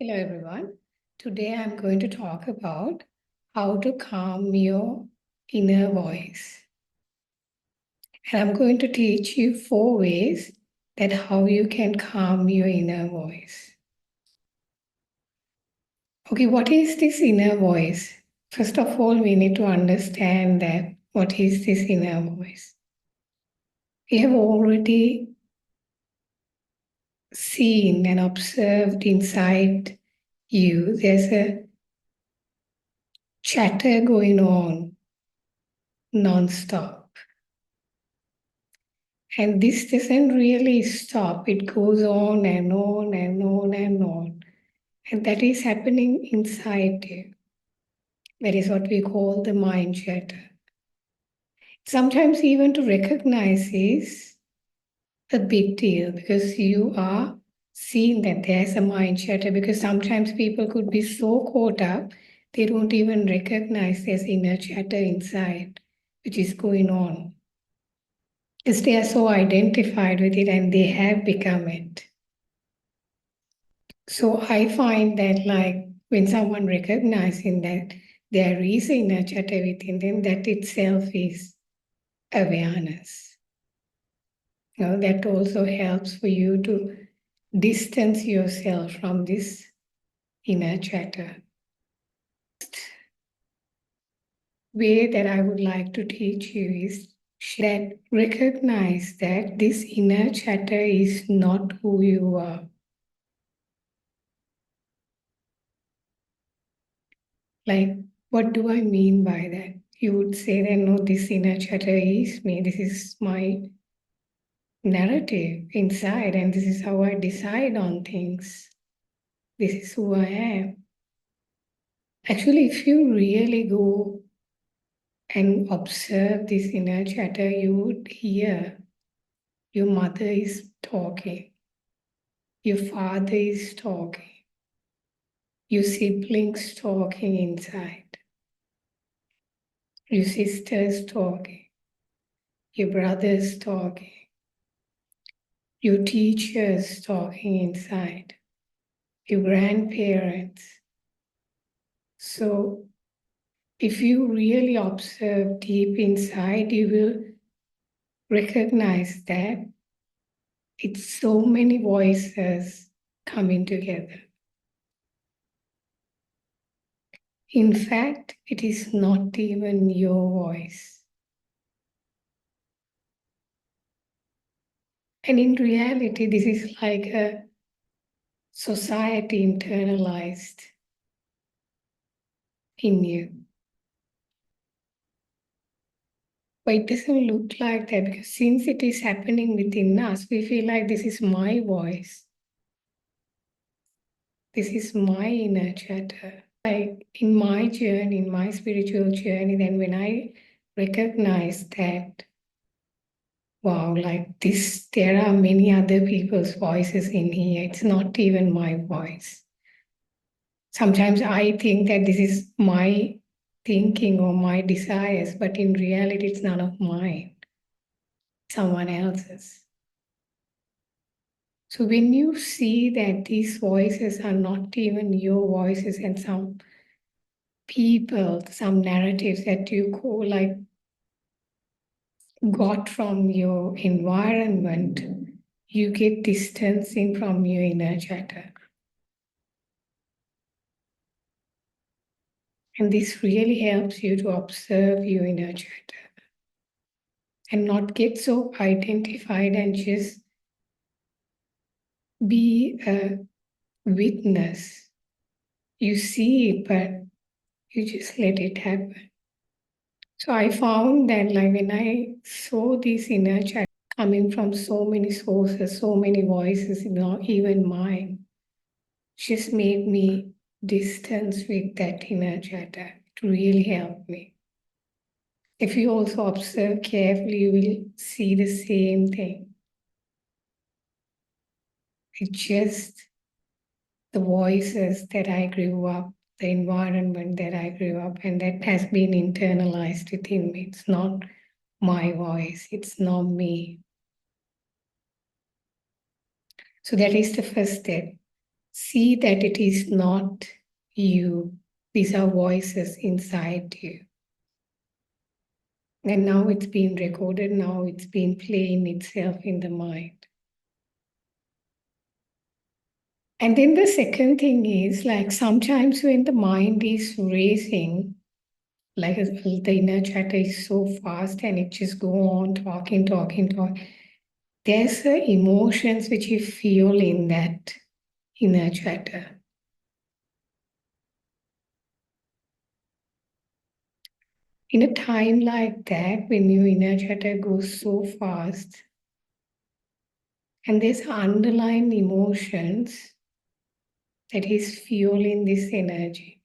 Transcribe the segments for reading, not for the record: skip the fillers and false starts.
Hello everyone. Today I'm going to talk about how to calm your inner voice. And I'm going to teach you 4 ways that how you can calm your inner voice. Okay, what is this inner voice? First of all, we need to understand that what is this inner voice? We have already seen and observed inside you, there's a chatter going on non-stop. And this doesn't really stop. It goes on and on and on and on. And that is happening inside you. That is what we call the mind chatter. Sometimes even to recognize is a big deal because you are seeing that there's a mind chatter, because sometimes people could be so caught up, they don't even recognize there's inner chatter inside, which is going on. Because they are so identified with it and they have become it. So I find that like when someone recognizing that there is inner chatter within them, that itself is awareness. That also helps for you to distance yourself from this inner chatter. Way that I would like to teach you is that recognize that this inner chatter is not who you are. Like, what do I mean by that? You would say that, no, this inner chatter is me. This is my narrative inside, and this is how I decide on things. This is who I am. Actually, if you really go and observe this inner chatter, you would hear your mother is talking, your father is talking, your siblings talking inside, your sisters talking, your brothers talking, your teachers talking inside, your grandparents. So if you really observe deep inside, you will recognize that it's so many voices coming together. In fact, it is not even your voice. And in reality, this is like a society internalized in you. But it doesn't look like that, because since it is happening within us, we feel like this is my voice. This is my inner chatter. Like in my journey, in my spiritual journey, then when I recognize that, wow, like this, there are many other people's voices in here. It's not even my voice. Sometimes I think that this is my thinking or my desires, but in reality, it's none of mine, someone else's. So when you see that these voices are not even your voices, and some people, some narratives that you call like got from your environment, you get distancing from your inner chatter. And this really helps you to observe your inner chatter and not get so identified and just be a witness. You see it, but you just let it happen. So I found that like when I saw this inner chatter coming from so many sources, so many voices, not even mine, just made me distance with that inner chatter. It really helped me. If you also observe carefully, you will see the same thing. It's just the voices that I grew up, the environment that I grew up, and that has been internalized within me. It's not my voice, it's not me. So that is the first step. See that it is not you. These are voices inside you. And now it's being recorded, now it's been playing itself in the mind. And then the second thing is like sometimes when the mind is racing, like the inner chatter is so fast and it just go on talking. There's emotions which you feel in that inner chatter. In a time like that, when your inner chatter goes so fast, and there's underlying emotions that is fueling this energy.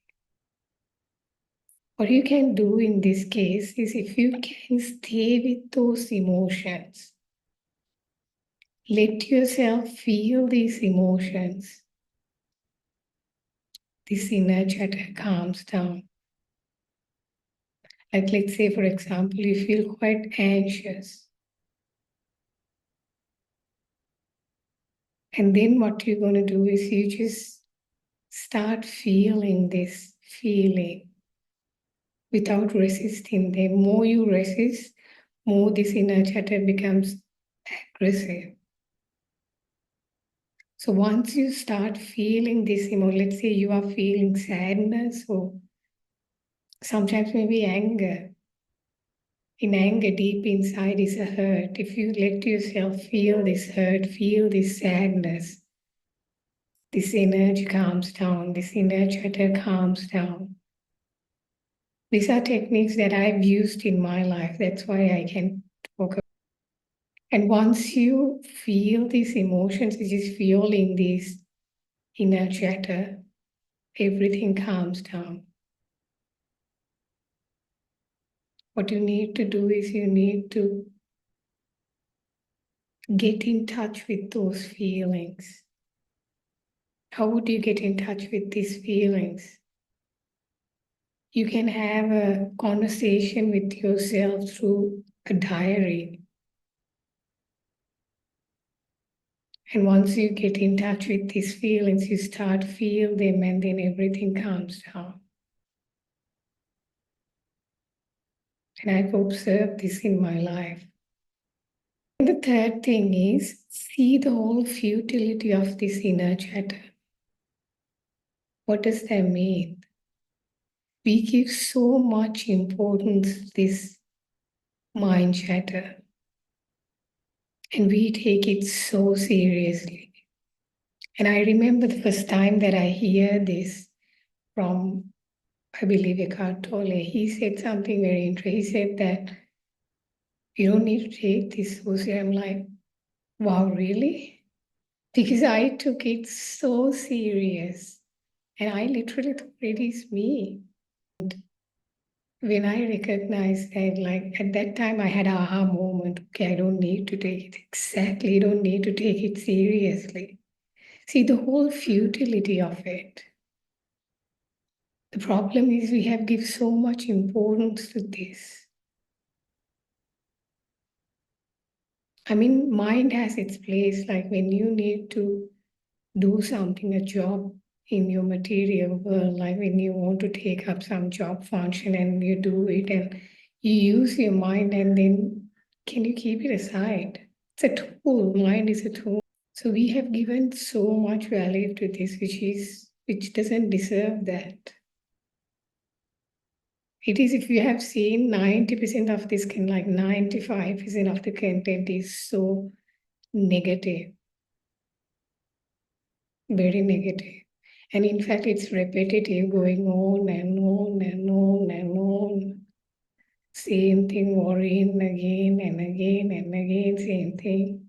What you can do in this case is if you can stay with those emotions, let yourself feel these emotions, this inner chatter calms down. Like let's say, for example, you feel quite anxious. And then what you're going to do is you just start feeling this feeling without resisting. The more you resist, more this inner chatter becomes aggressive. So once you start feeling this, let's say you are feeling sadness or sometimes maybe anger. In anger, deep inside is a hurt. If you let yourself feel this hurt, feel this sadness, this energy calms down, this inner chatter calms down. These are techniques that I've used in my life. That's why I can talk about. And once you feel these emotions, which is fueling this inner chatter, everything calms down. What you need to do is you need to get in touch with those feelings. How would you get in touch with these feelings? You can have a conversation with yourself through a diary. And once you get in touch with these feelings, you start feel them and then everything calms down. And I've observed this in my life. And the third thing is see the whole futility of this inner chatter. What does that mean? We give so much importance to this mind chatter. And we take it so seriously. And I remember the first time that I hear this from, I believe, Eckhart Tolle. He said something very interesting. He said that you don't need to take this so seriously. I'm like, wow, really? Because I took it so serious. And I literally thought it is me. When I recognized that, like at that time, I had an aha moment. Okay, I don't need to take it exactly. You don't need to take it seriously. See the whole futility of it. The problem is we have given so much importance to this. I mean, mind has its place. Like when you need to do something, a job in your material world, like when you want to take up some job function and you do it and you use your mind and then can you keep it aside? It's a tool. Mind is a tool. So we have given so much value to this, which doesn't deserve that. It is if you have seen 90% of this can like 95% of the content is so negative, very negative. And in fact, it's repetitive, going on and on and on and on. Same thing, worrying again and again and again, same thing.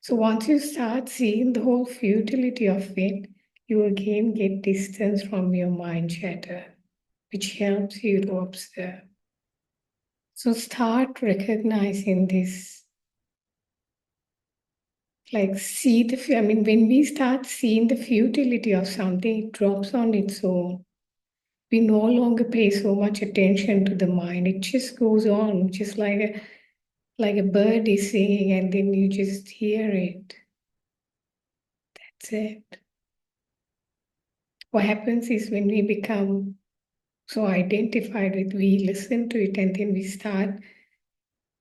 So once you start seeing the whole futility of it, you again get distance from your mind chatter, which helps you to observe. So start recognizing this. Like see I mean, when we start seeing the futility of something, it drops on its own. We no longer pay so much attention to the mind. It just goes on, just like a bird is singing and then you just hear it. That's it. What happens is when we become so identified with, we listen to it and then we start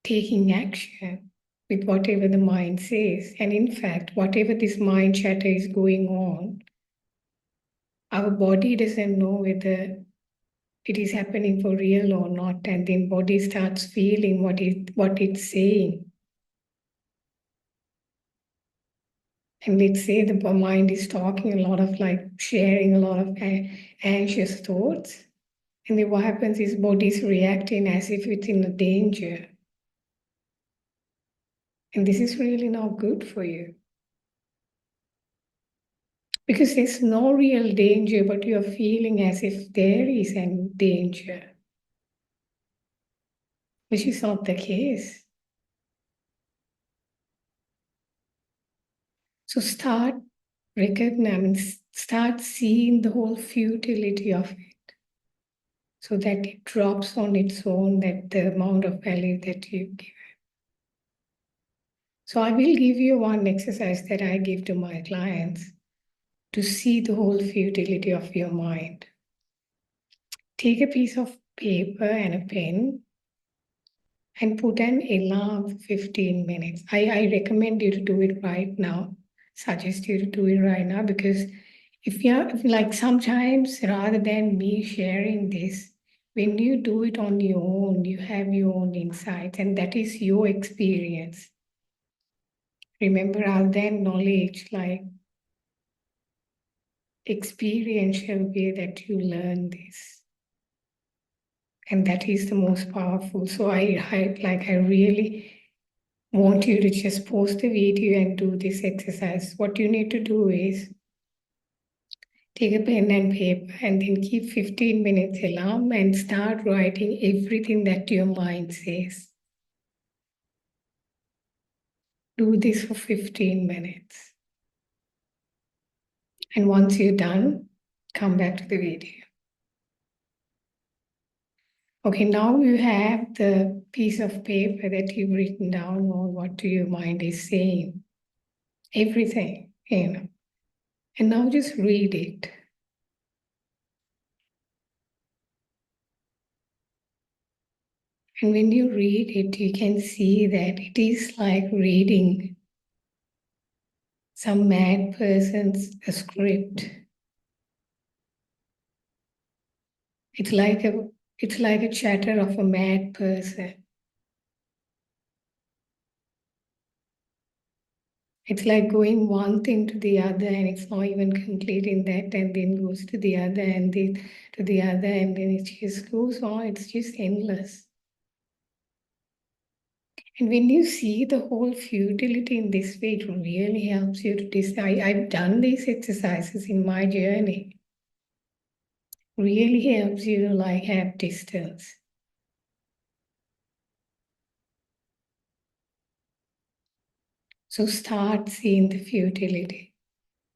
taking action with whatever the mind says. And in fact, whatever this mind chatter is going on, our body doesn't know whether it is happening for real or not. And then body starts feeling what it's saying. And let's say the mind is talking a lot of like sharing a lot of anxious thoughts. And then what happens is body is reacting as if it's in a danger. And this is really not good for you. Because there's no real danger, but you're feeling as if there is any danger, which is not the case. So start recognizing, start seeing the whole futility of it so that it drops on its own, that the amount of value that you give. So I will give you one exercise that I give to my clients to see the whole futility of your mind. Take a piece of paper and a pen and put an alarm for 15 minutes. I recommend you to do it right now. Suggest you to do it right now because if you're like sometimes rather than me sharing this, when you do it on your own, you have your own insights and that is your experience. Remember, rather than knowledge, like experiential way that you learn this. And that is the most powerful. So I really want you to just pause the video and do this exercise. What you need to do is take a pen and paper and then keep 15 minutes alarm and start writing everything that your mind says. Do this for 15 minutes. And once you're done, come back to the video. Okay, now you have the piece of paper that you've written down on what your mind is saying. Everything, And now just read it. And when you read it, you can see that it is like reading some mad person's script. It's like a chatter of a mad person. It's like going one thing to the other and it's not even completing that and then goes to the other and then to the other and then it just goes on. It's just endless. And when you see the whole futility in this way, it really helps you to decide. I've done these exercises in my journey. Really helps you to like have distance. So start seeing the futility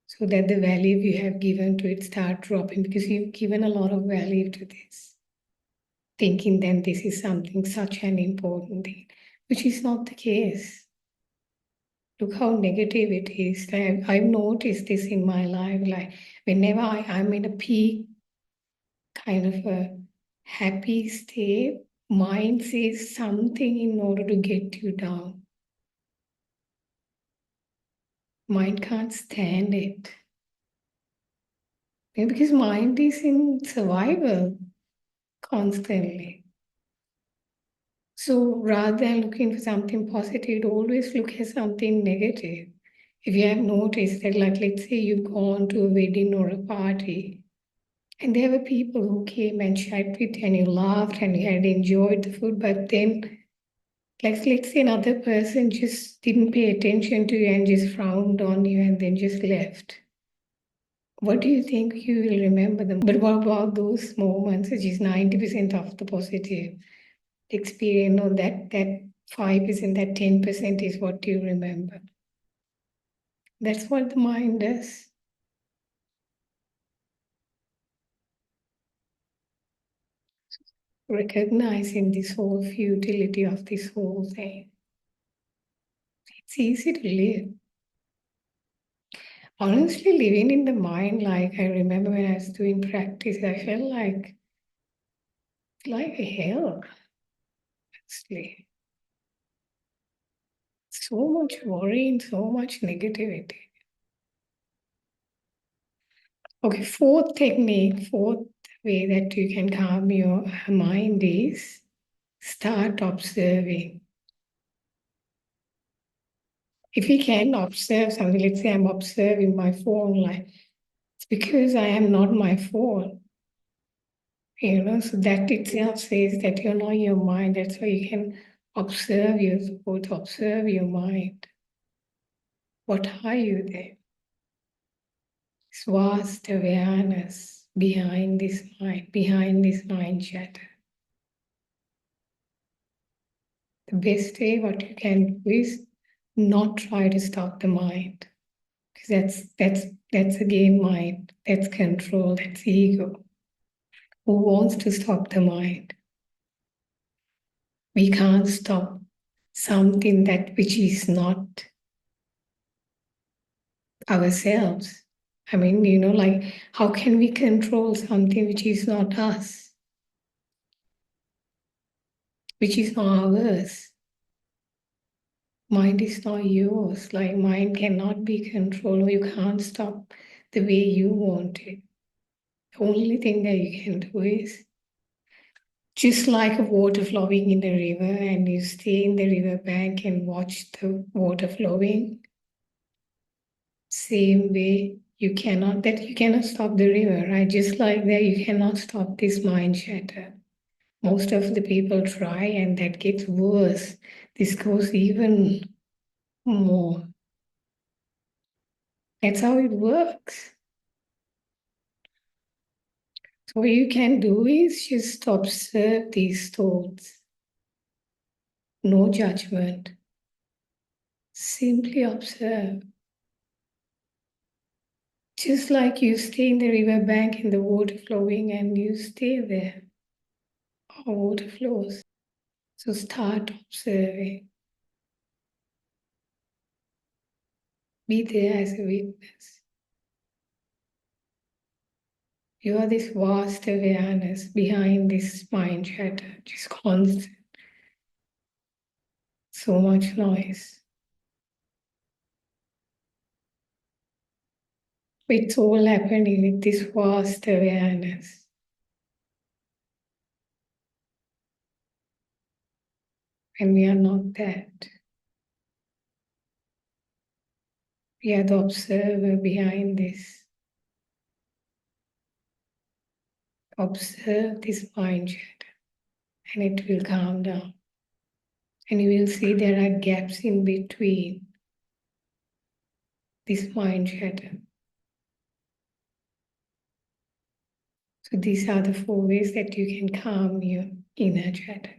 so that the value you have given to it start dropping because you've given a lot of value to this. Thinking then this is something such an important thing, which is not the case. Look how negative it is. I've noticed this in my life. Like whenever I'm in a peak kind of a happy state, mind says something in order to get you down. Mind can't stand it. Because mind is in survival constantly. So rather than looking for something positive, always look at something negative. If you have noticed that, like, let's say you've gone to a wedding or a party, and there were people who came and chatted with you and you laughed and you had enjoyed the food, but then, like, let's say another person just didn't pay attention to you and just frowned on you and then just left. What do you think you will remember them? But what about those moments, which is 90% of the positive experience, or that 5%, that 10% is what you remember? That's what the mind does. Recognizing this whole futility of this whole thing. It's easy to live. Honestly, living in the mind, like I remember when I was doing practice, I felt like hell, honestly. So much worry and so much negativity. Okay, fourth way that you can calm your mind is start observing. If you can observe something, let's say I'm observing my phone, like it's because I am not my phone. So that itself says that you're not your mind. That's why you can observe your thoughts, observe your mind. What are you there? This vast awareness behind this mind chatter. The best way what you can do is not try to stop the mind. Because that's again mind. That's control, that's ego. Who wants to stop the mind? We can't stop something that which is not ourselves. I mean, like how can we control something which is not us, which is not ours? Mind is not yours. Like mind cannot be controlled. You can't stop the way you want it. The only thing that you can do is just like a water flowing in the river, and you stay in the river bank and watch the water flowing. Same way, you cannot stop the river, right? Just like that, you cannot stop this mind chatter. Most of the people try, and that gets worse. This goes even more. That's how it works. So what you can do is just observe these thoughts. No judgment. Simply observe. Just like you stay in the river bank and the water flowing and you stay there. Or water flows. So start observing. Be there as a witness. You are this vast awareness behind this mind chatter, just constant, so much noise. It's all happening with this vast awareness. And we are not that. We are the observer behind this. Observe this mind chatter and it will calm down. And you will see there are gaps in between this mind chatter. So these are the four ways that you can calm your inner chatter.